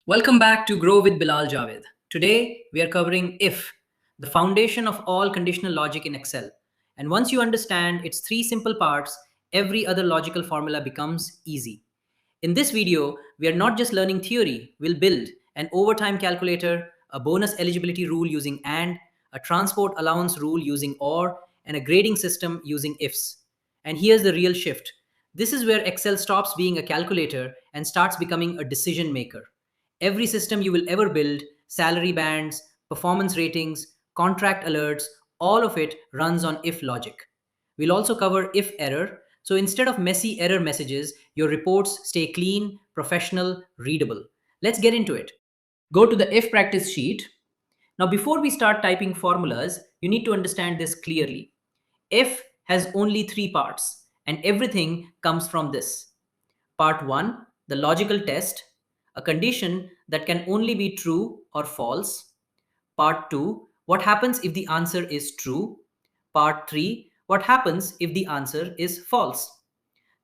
Welcome back to Grow with Bilal Jawaid. Today we are covering if, the foundation of all conditional logic in Excel. And once you understand its three simple parts, every other logical formula becomes easy. In this video, we are not just learning theory, we'll build an overtime calculator, a bonus eligibility rule using AND, a transport allowance rule using OR, and a grading system using IFS. And here's the real shift. This is where Excel stops being a calculator and starts becoming a decision maker. Every system you will ever build, salary bands, performance ratings, contract alerts, all of it runs on if logic. We'll also cover if error. So instead of messy error messages, your reports stay clean, professional, readable. Let's get into it. Go to the if practice sheet. Now, before we start typing formulas, you need to understand this clearly. If has only three parts, and everything comes from this. Part 1, the logical test, a condition that can only be true or false. Part 2, what happens if the answer is true. Part 3, what happens if the answer is false.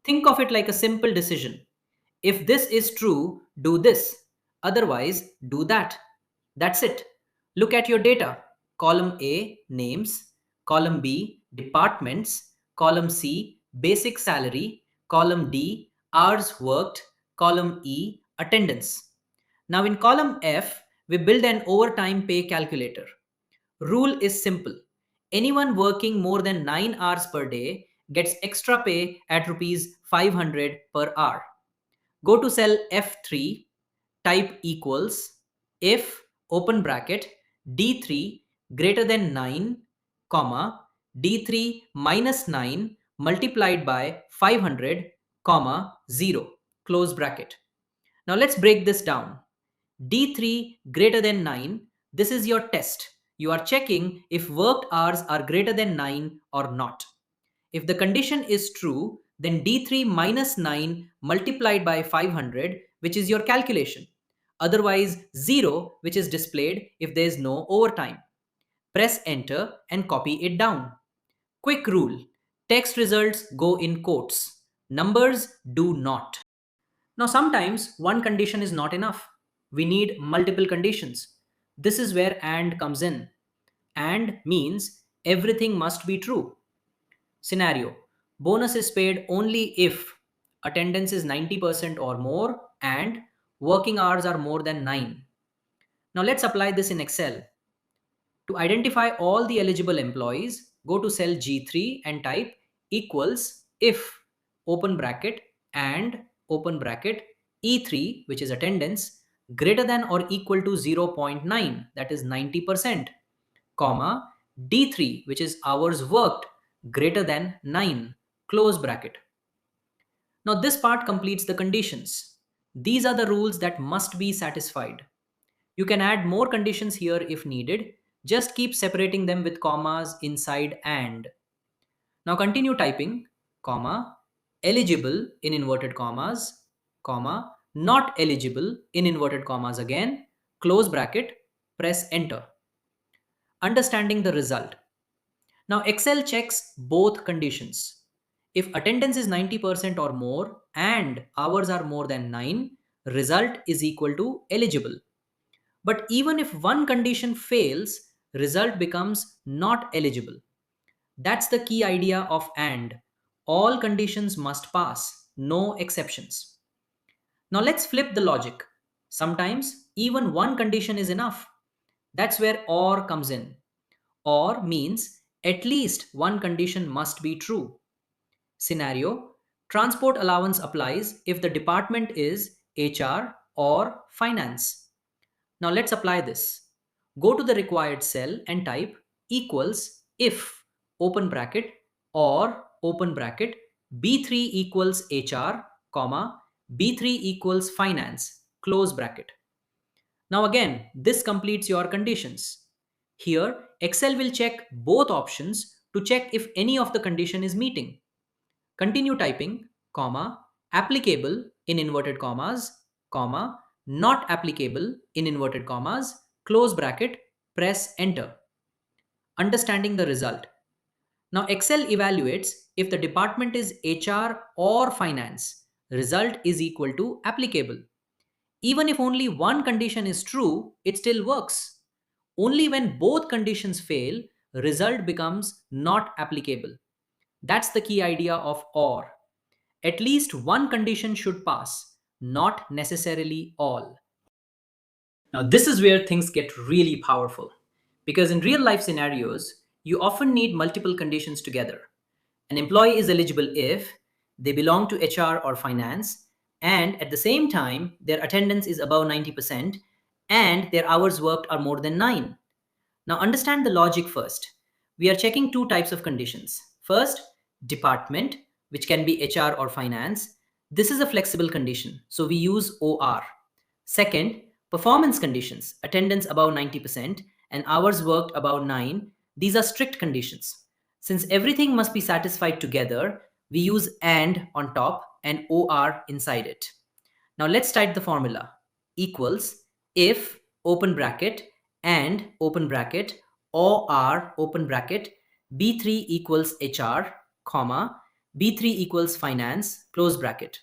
Think of it like a simple decision. If this is true, do this. Otherwise, do that. That's it. Look at your data. Column A, names. Column B, departments. Column C, basic salary. Column D, hours worked. Column E, attendance. Now in column F, we build an overtime pay calculator. Rule is simple. Anyone working more than 9 hours per day gets extra pay at rupees 500 per hour. Go to cell F3, type equals if open bracket D3 greater than 9, comma D3 minus 9 multiplied by 500, comma 0, close bracket. Now let's break this down. D3 greater than 9, this is your test. You are checking if worked hours are greater than 9 or not. If the condition is true, then D3 minus 9 multiplied by 500, which is your calculation. Otherwise, 0, which is displayed if there is no overtime. Press enter and copy it down. Quick rule: text results go in quotes, numbers do not. Now, sometimes one condition is not enough. We need multiple conditions. This is where AND comes in. AND means everything must be true. Scenario: bonus is paid only if attendance is 90% or more and working hours are more than 9. Now, let's apply this in Excel. To identify all the eligible employees, go to cell G3 and type equals if open bracket and open bracket E3, which is attendance, greater than or equal to 0.9, that is 90%, comma D3, which is hours worked, greater than 9, close bracket. Now this part completes the conditions. These are the rules that must be satisfied. You can add more conditions here if needed. Just keep separating them with commas inside AND. Now continue typing, comma, eligible in inverted commas, comma, not eligible in inverted commas again, close bracket, press enter. Understanding the result. Now Excel checks both conditions. If attendance is 90% or more and hours are more than 9, result is equal to eligible. But even if one condition fails, result becomes not eligible. That's the key idea of AND. All conditions must pass, no exceptions. Now let's flip the logic. Sometimes even one condition is enough. That's where OR comes in. OR means at least one condition must be true. Scenario: transport allowance applies if the department is HR or finance. Now let's apply this. Go to the required cell and type equals if open bracket or open bracket B3 equals HR, comma B3 equals finance, close bracket. Now again, this completes your conditions. Here, Excel will check both options to check if any of the condition is meeting. Continue typing, comma, applicable in inverted commas, comma, not applicable in inverted commas, close bracket, press enter. Understanding the result. Now Excel evaluates if the department is HR or finance. Result is equal to applicable. Even if only one condition is true, it still works. Only when both conditions fail, result becomes not applicable. That's the key idea of OR. At least one condition should pass, not necessarily all. Now, this is where things get really powerful. Because in real life scenarios, you often need multiple conditions together. An employee is eligible if they belong to HR or finance, and at the same time, their attendance is above 90%, and their hours worked are more than 9. Now, understand the logic first. We are checking two types of conditions. First, department, which can be HR or finance. This is a flexible condition, so we use OR. Second, performance conditions, attendance above 90% and hours worked above 9. These are strict conditions. Since everything must be satisfied together, we use AND on top and OR inside it. Now let's type the formula. Equals if open bracket and open bracket OR open bracket B3 equals HR, comma B3 equals finance, close bracket.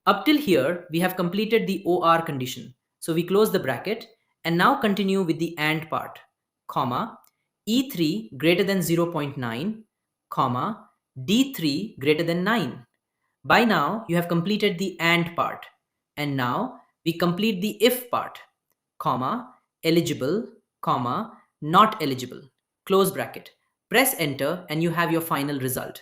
Up till here, we have completed the OR condition. So we close the bracket and now continue with the AND part, comma, E3 greater than 0.9, comma, D3 greater than 9. By now, you have completed the AND part. And now we complete the if part, comma, eligible, comma, not eligible, close bracket. Press enter and you have your final result.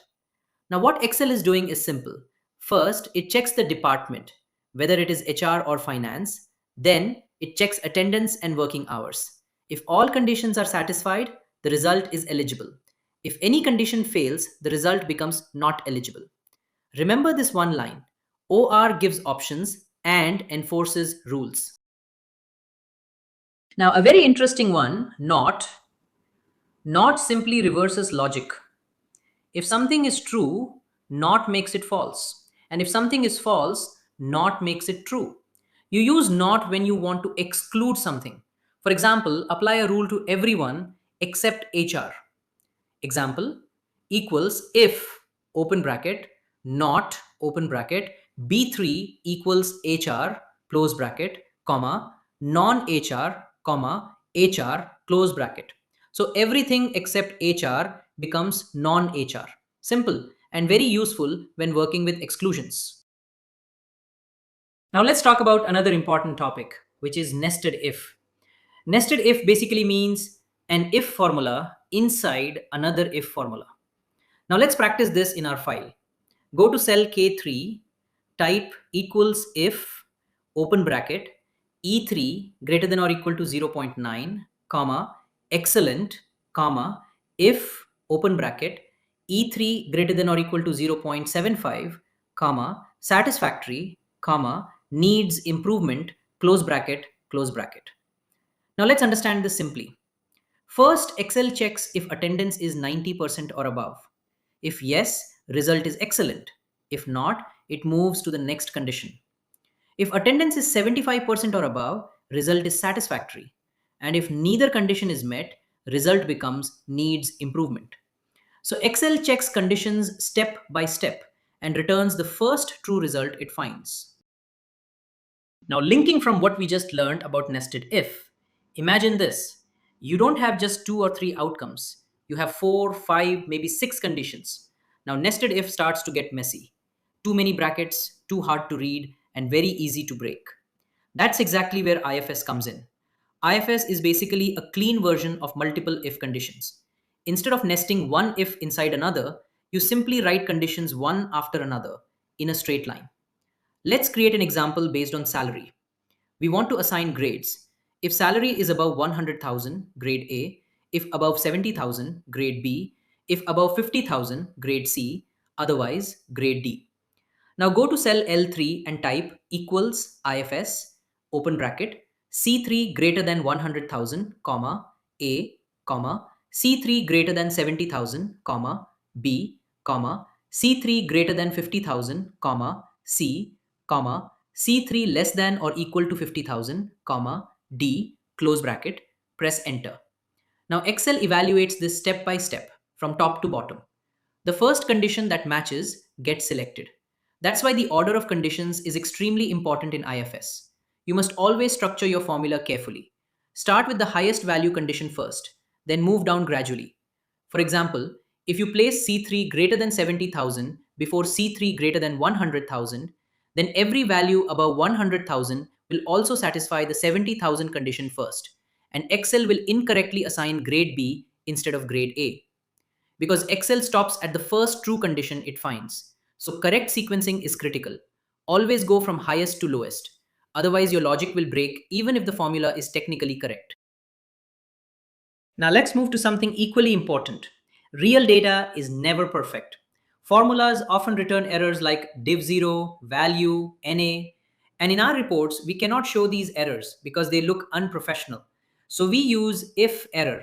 Now, what Excel is doing is simple. First, it checks the department, whether it is HR or finance. Then, it checks attendance and working hours. If all conditions are satisfied, the result is eligible. If any condition fails, the result becomes not eligible. Remember this one line. OR gives options and enforces rules. Now, a very interesting one, not. Not simply reverses logic. If something is true, not makes it false. And if something is false, not makes it true. You use not when you want to exclude something. For example, apply a rule to everyone except HR. Example equals if open bracket not open bracket B3 equals HR close bracket comma non HR comma HR close bracket. So everything except HR becomes non HR. Simple and very useful when working with exclusions. Now let's talk about another important topic, which is nested if. Nested if basically means an if formula inside another if formula. Now let's practice this in our file. Go to cell K3, type equals if, open bracket, E3 greater than or equal to 0.9, comma, excellent, comma, if, open bracket, E3 greater than or equal to 0.75, comma, satisfactory, comma, needs improvement, close bracket, close bracket. Now let's understand this simply. First, Excel checks if attendance is 90% or above. If yes, result is excellent. If not, it moves to the next condition. If attendance is 75% or above, result is satisfactory. And if neither condition is met, result becomes needs improvement. So Excel checks conditions step by step and returns the first true result it finds. Now, linking from what we just learned about nested if, imagine this. You don't have just two or three outcomes. You have four, five, maybe six conditions. Now, nested if starts to get messy. Too many brackets, too hard to read, and very easy to break. That's exactly where IFS comes in. IFS is basically a clean version of multiple if conditions. Instead of nesting one if inside another, you simply write conditions one after another in a straight line. Let's create an example based on salary. We want to assign grades. If salary is above 100,000, grade A. If above 70,000, grade B. If above 50,000, grade C. Otherwise, grade D. Now go to cell L3 and type equals IFS, open bracket, C3 greater than 100,000, comma, A, comma, C3 greater than 70,000, comma, B, comma, C3 greater than 50,000, comma, C, comma, C3 less than or equal to 50,000, comma, D, close bracket, press enter. Now Excel evaluates this step by step from top to bottom. The first condition that matches gets selected. That's why the order of conditions is extremely important in IFS. You must always structure your formula carefully. Start with the highest value condition first, then move down gradually. For example, if you place C3 greater than 70,000 before C3 greater than 100,000, then every value above 100,000 will also satisfy the 70,000 condition first, and Excel will incorrectly assign grade B instead of grade A because Excel stops at the first true condition it finds. So correct sequencing is critical. Always go from highest to lowest. Otherwise, your logic will break even if the formula is technically correct. Now let's move to something equally important. Real data is never perfect. Formulas often return errors like div0, value, NA, and in our reports, we cannot show these errors because they look unprofessional. So we use if error.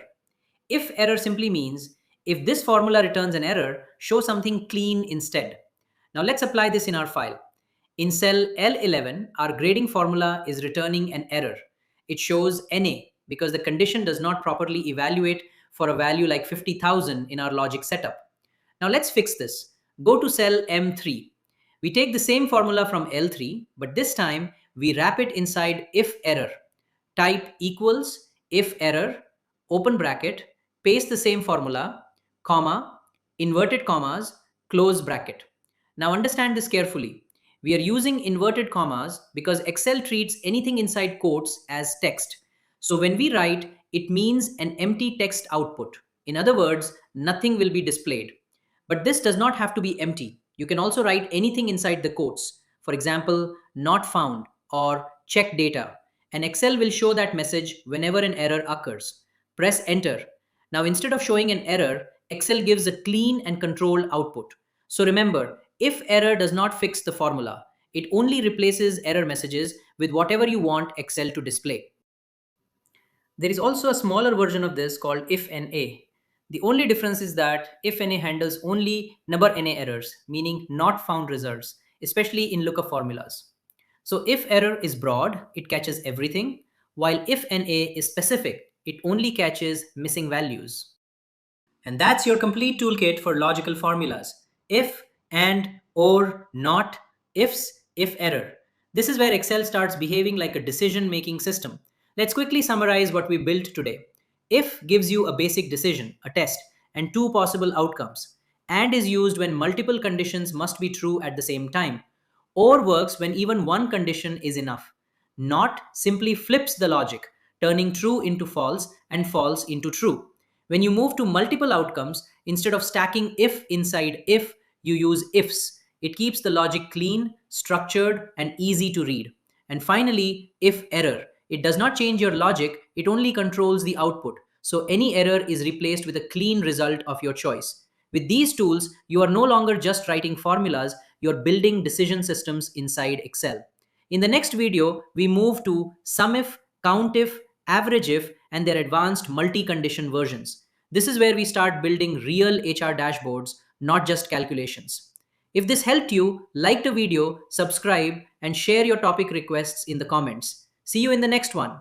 If error simply means if this formula returns an error, show something clean instead. Now let's apply this in our file. In cell L11, our grading formula is returning an error. It shows NA because the condition does not properly evaluate for a value like 50,000 in our logic setup. Now let's fix this. Go to cell M3. We take the same formula from L3, but this time we wrap it inside if error. Type equals if error, open bracket, paste the same formula, comma, inverted commas, close bracket. Now understand this carefully. We are using inverted commas because Excel treats anything inside quotes as text. So when we write, it means an empty text output. In other words, nothing will be displayed. But this does not have to be empty. You can also write anything inside the quotes. For example, not found or check data. And Excel will show that message whenever an error occurs. Press enter. Now instead of showing an error, Excel gives a clean and controlled output. So remember, if error does not fix the formula, it only replaces error messages with whatever you want Excel to display. There is also a smaller version of this called IFNA. The only difference is that IFNA handles only number NA errors, meaning not found results, especially in lookup formulas. So if error is broad, it catches everything, while if NA is specific, it only catches missing values. And that's your complete toolkit for logical formulas. If, and, or, not, ifs, if error. This is where Excel starts behaving like a decision-making system. Let's quickly summarize what we built today. If gives you a basic decision, a test, and two possible outcomes. And is used when multiple conditions must be true at the same time. Or works when even one condition is enough. Not simply flips the logic, turning true into false and false into true. When you move to multiple outcomes, instead of stacking if inside if, you use ifs. It keeps the logic clean, structured, and easy to read. And finally, if error. It does not change your logic, it only controls the output. So any error is replaced with a clean result of your choice. With these tools, you are no longer just writing formulas, you're building decision systems inside Excel. In the next video, we move to SUMIF, COUNTIF, AVERAGEIF, and their advanced multi-condition versions. This is where we start building real HR dashboards, not just calculations. If this helped you, like the video, subscribe, and share your topic requests in the comments. See you in the next one.